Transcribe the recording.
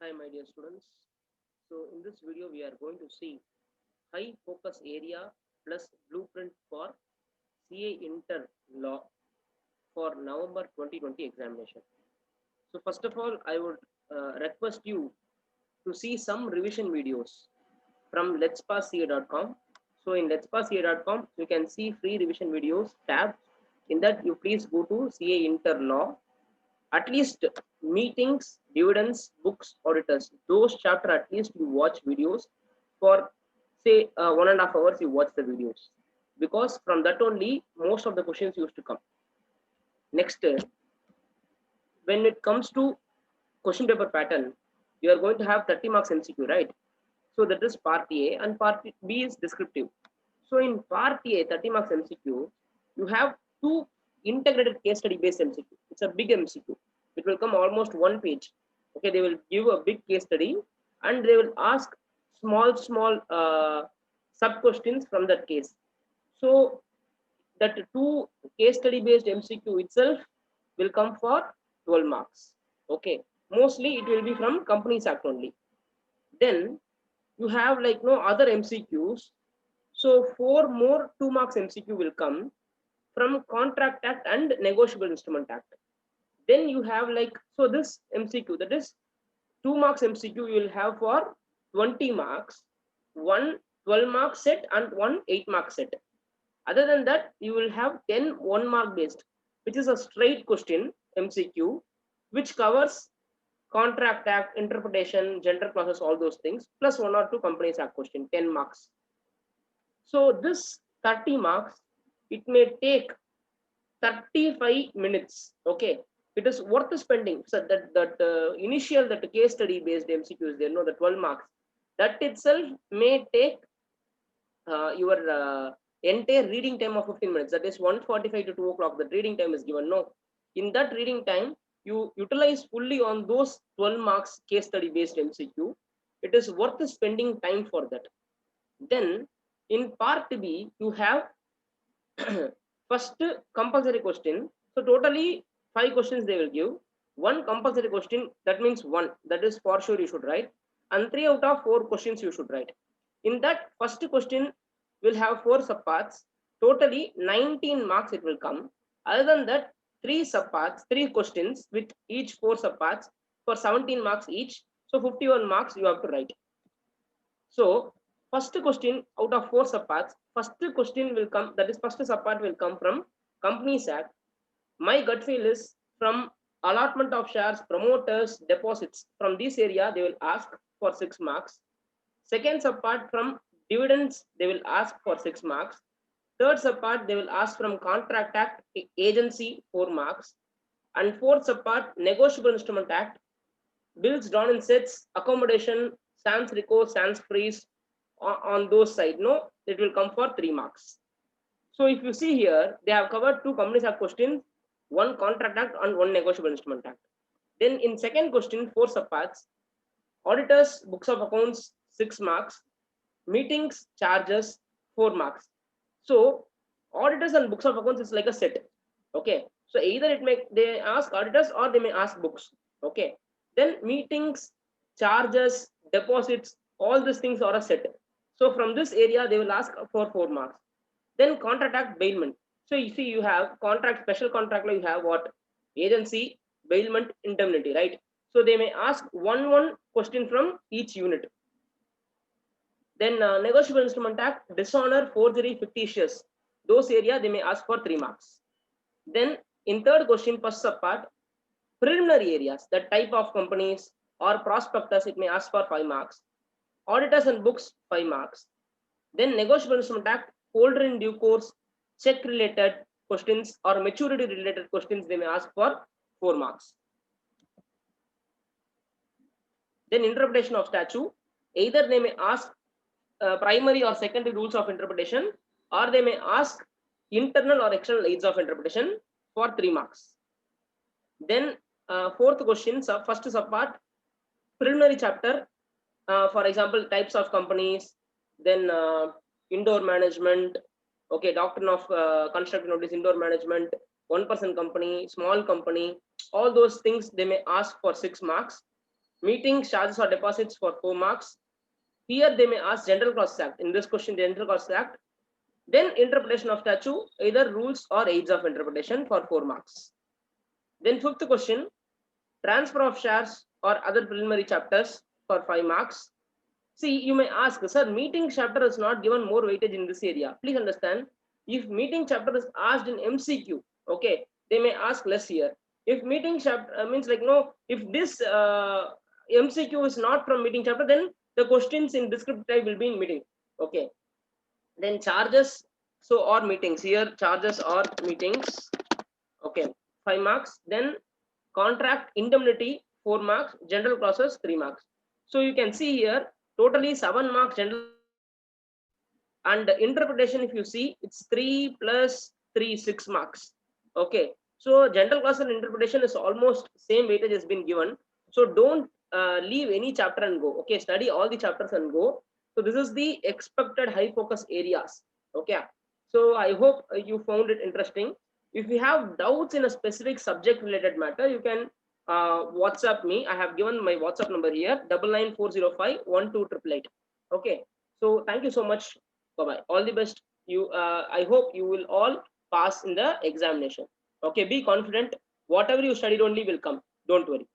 Hi my dear students. So in this video we are going to see high focus area plus blueprint for CA Inter Law for November 2020 examination. So first of all I would request you to see some revision videos from letspassca.com. So in letspassca.com you can see free revision videos tab. In that you please go to CA Inter Law, at least meetings, dividends, books, auditors, those chapter at least you watch videos for say 1.5 hours you watch the videos, because from that only most of the questions used to come. Next, when it comes to question paper pattern, you are going to have 30 marks MCQ, right? So that is part A, and part B is descriptive. So in part A, 30 marks MCQ, you have two integrated case study based MCQ. It's a big MCQ. It will come almost one page. Okay, they will give a big case study and they will ask small sub questions from that case. So that two case study based MCQ itself will come for 12 marks. Okay, mostly it will be from Companies Act only. Then you have like no other MCQs. So four more 2 marks MCQ will come from Contract Act and Negotiable Instrument Act. Then you have like, so this MCQ, that is 2 marks MCQ you will have for 20 marks, one 12 mark set and one 8 mark set. Other than that, you will have 10 1 mark based, which is a straight question MCQ, which covers Contract Act, interpretation, gender clauses, all those things, plus 1 or 2 Companies Act question, 10 marks. So this 30 marks, it may take 35 minutes. Okay, it is worth spending. So that initial that case study based MCQs, there, the 12 marks, that itself may take your entire reading time of 15 minutes. That is 1:45 to 2 o'clock. The reading time is given. No, in that reading time, you utilize fully on those 12 marks case study based MCQ. It is worth spending time for that. Then in part B, you have first compulsory question. So totally 5 questions they will give. One compulsory question, that means one, that is for sure you should write, and 3 out of 4 questions you should write. In that first question will have 4 subparts. Totally 19 marks it will come. Other than that, 3 subparts, 3 questions with each 4 subparts for 17 marks each. So 51 marks you have to write. So first question out of 4 subparts, first question will come, that is first subpart will come from Companies Act. My gut feel is from allotment of shares, promoters, deposits. From this area, they will ask for 6 marks. Second subpart from dividends, they will ask for 6 marks. Third subpart, they will ask from Contract Act, agency, 4 marks. And fourth subpart, Negotiable Instrument Act, bills drawn in sets, accommodation, sans recourse, sans freeze, on those side, no, it will come for 3 marks. So if you see here, they have covered 2 Companies Act questions, 1 Contract Act and 1 Negotiable Instrument Act. Then in second question, 4 subparts, auditors, books of accounts, 6 marks, meetings, charges, 4 marks. So auditors and books of accounts is like a set. Okay, so either they ask auditors or they may ask books. Okay, then meetings, charges, deposits, all these things are a set. So from this area they will ask for 4 marks. Then Contract Act, bailment. So you see, you have contract, special contract law, you have what? Agency, bailment, indemnity, right? So they may ask one question from each unit. Then Negotiable Instrument Act, dishonor, forgery, fictitious, those area they may ask for 3 marks. Then in third question, first subpart, preliminary areas, the type of companies or prospectus, it may ask for 5 marks. Auditors and books, 5 marks. Then Negotiable Instrument Act, holder in due course, check related questions or maturity related questions, they may ask for 4 marks. Then interpretation of statute, either they may ask primary or secondary rules of interpretation, or they may ask internal or external aids of interpretation for 3 marks. Then fourth question, first subpart, preliminary chapter, for example, types of companies, then indoor management, okay, doctrine of constructive notice, indoor management, 1% company, small company, all those things they may ask for 6 marks. Meetings, charges or deposits for 4 marks. Here they may ask general clauses act. In this question, general clauses act. Then interpretation of statute, either rules or aids of interpretation for 4 marks. Then fifth question, transfer of shares or other preliminary chapters for 5 marks. See, you may ask, sir, meeting chapter is not given more weightage in this area. Please understand, if meeting chapter is asked in MCQ, okay, they may ask less here. If meeting chapter means like, no, if this MCQ is not from meeting chapter, then the questions in descriptive type will be in meeting. Okay. Then charges, so or meetings, here charges or meetings. Okay, 5 marks. Then contract indemnity 4 marks, general clauses 3 marks. So you can see here totally 7 marks general, and interpretation, if you see, it's 3 plus 3 6 marks. Okay, so general clause and interpretation is almost same weightage has been given, so don't leave any chapter and go. Okay, study all the chapters and go. So this is the expected high focus areas. Okay, so I hope you found it interesting. If you have doubts in a specific subject related matter, you can WhatsApp me. I have given my WhatsApp number here, 99405 Okay, so thank you so much. Bye bye. All the best. You, I hope you will all pass in the examination. Okay, be confident. Whatever you studied only will come. Don't worry.